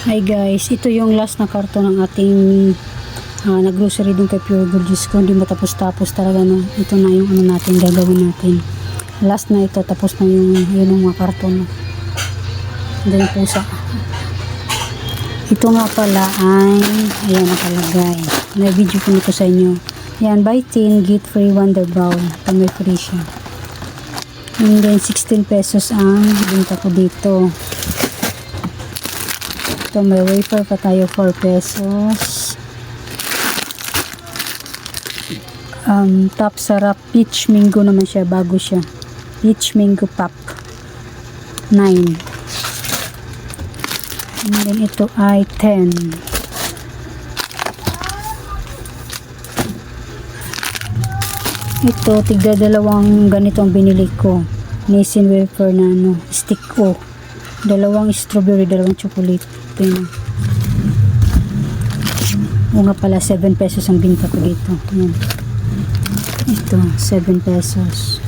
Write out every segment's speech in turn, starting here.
Hi guys, ito yung last na karton ng ating nag-grocery dun kay Pure Gold. Diyos ko, hindi matapos-tapos talaga, no? Ito na yung ano natin, gagawin natin. Last na ito, tapos na yung mga karton. Hindi yung pusa. Ito nga pala ay, ayan nakalagay. Na-video ko nito sa inyo. Yan, buy 10, get free Wonder Brown. Ito may free siya. And then, 16 pesos ang binta ko dito. Ito, may wafer pa tayo, 4 pesos. Top sarap, peach mango naman siya, bago siya. Peach mango pop, 9. And then, ito ay 10. Ito, tigda dalawang ganito ang binili ko. Nissin wafer na ano, stick o. Dalawang strawberry, dalawang chocolate. Ito yun. O nga pala, 7 pesos ang binta ko dito. Yan. Ito, 7 pesos.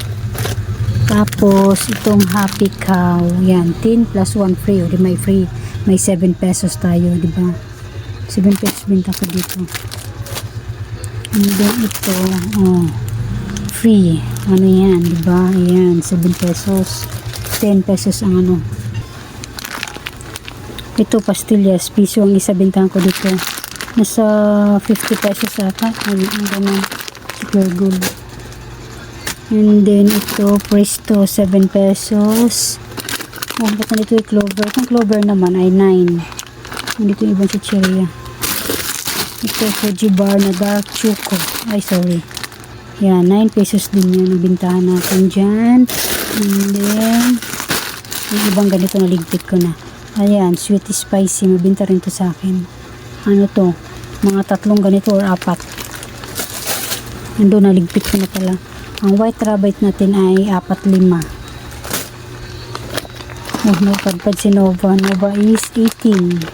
Tapos, itong Happy Cow. Yan, 10 plus 1 free. O, di may free. May 7 pesos tayo, di ba? 7 pesos binta ko dito. And then, ito, free. Ano yan, di ba? Ayan, 7 pesos. 10 pesos ang ano. Ito, pastillas. Piso ang isa bintahan ko dito. Nasa 50 pesos ata. Ang ganun. Pure Gold. And then, ito, Presto, 7 pesos. Oh, ba't nandito yung clover? Itong clover naman ay 9. Nandito yung ibang chichirya. Ito, Fuji Bar na dark choco. Ay, sorry. Yan, 9 pesos din yan ang bintahan natin dyan. And then, yung ibang ganito naligpit ko na. Ayan, sweet spicy. Mabinta rin to sa akin. Ano to? Mga 3 ganito or 4. Ando, naligpit ko na pala. Ang white rabbit natin ay 4-5. Oh, napadpad si Nova. Nova is 18.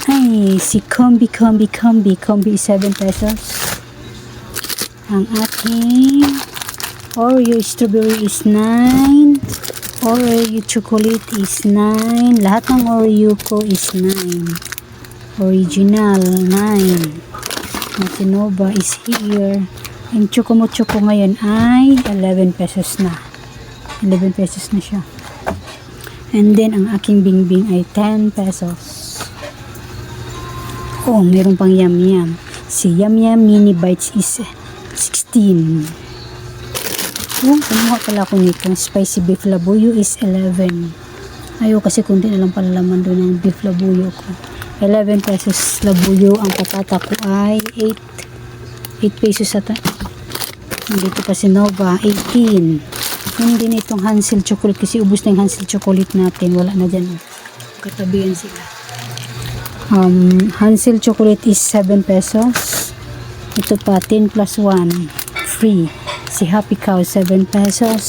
Ay, si Combi is 7 pesos. Ang ating Oreo strawberry is 9. Oreo chocolate is 9. Lahat ng Oreo ko is 9. Original 9. At Nova is here. Ang choco ngayon ay 11 pesos na. 11 pesos na siya. And then ang aking bingbing ay 10 pesos. Oh, meron pang Yum Yum. Si Yum Yum Mini Bites is 16. Oh, kumuha pala ako nito. Spicy beef labuyo is 11. Ayaw kasi kundi na lang pala laman doon ng beef labuyo ko. 11 pesos labuyo. Ang patata ko ay 8 pesos ata. Nandito pa si Nova, 18. Hindi nitong Hansel chocolate kasi ubos na yung Hansel chocolate natin. Wala na dyan. Katabihan sila. Hansel chocolate is 7 pesos. Ito pa, 10 plus 1. Free. Si Happy Cow, 7 pesos.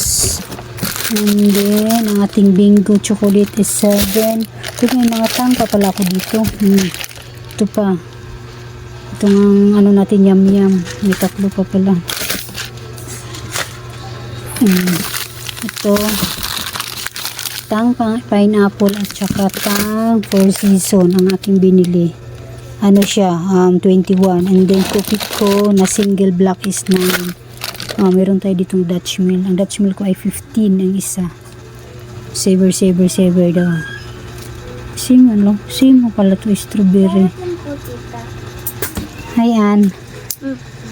And then, ang ating bingo chocolate is 7. Ito may mga tangka pala ako dito. Ito pa. Itong ano natin, Yum Yum. May 3 pa pala. Ito. Tang pineapple at saka tang 4 season ang aking binili. Ano siya? 21. And then, cookie ko na single block is 9. Meron tayo ditong Dutch Mill. Ang Dutch Mill ko ay 15 ang isa. Saver daw. Same mo pala to, strawberry. Hi, Ann.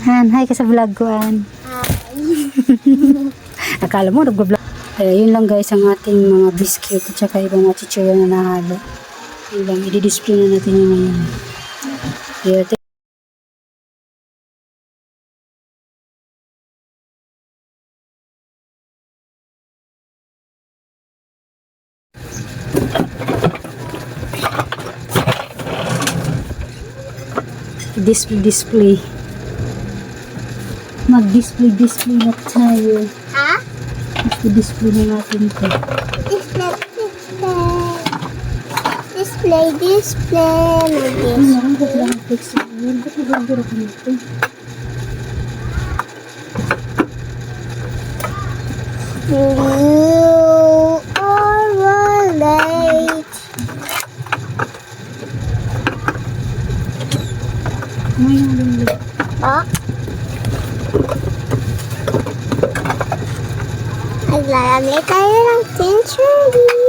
Ann, hi ka sa vlog ko, Ann. Akala mo, nag-vlog. Yun lang guys, ang ating mga biscuit at saka ibang mga chichirya na nahalo. Yun lang, i-display na natin yung ngayon. Yeah, display. Mag-display na tayo. Ha? Display na natin ito. Display. Meron ko lang flexible. Ba't nagagara ko nito? You are my po. Maglalagay tayo ng tinsurdy.